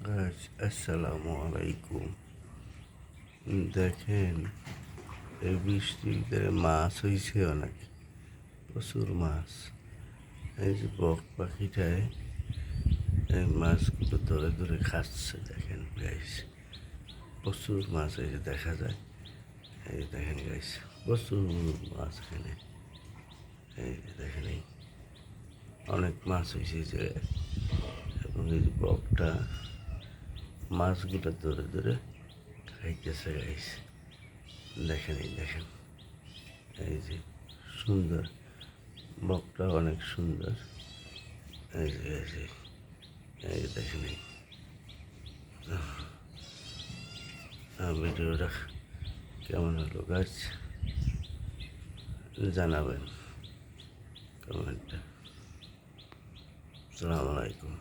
আসসালামু আলাইকুম। দেখেন, এই বৃষ্টিতে মাছ হয়েছে অনেক, প্রচুর মাছ। এই যে বক পাখিটায় এই মাছগুলো ধরে ধরে খাচ্ছে। দেখেন গাইস, প্রচুর মাছ এই যে দেখা যায়। এই দেখেন গাইস, প্রচুর মাছ এখানে। এই যে দেখেন, এই অনেক মাছ হয়েছে যে, এবং এই যে বকটা মাছগুলো ধরে ধরে খাইতেছে গাইস। দেখেন, এই দেখেন, এই যে সুন্দর বকটা, অনেক সুন্দর। এই যে এই যে দেখেন, এই ভিডিওটা কেমন হলো গাছ জানাবেন কমেন্টে। আসসালামু আলাইকুম।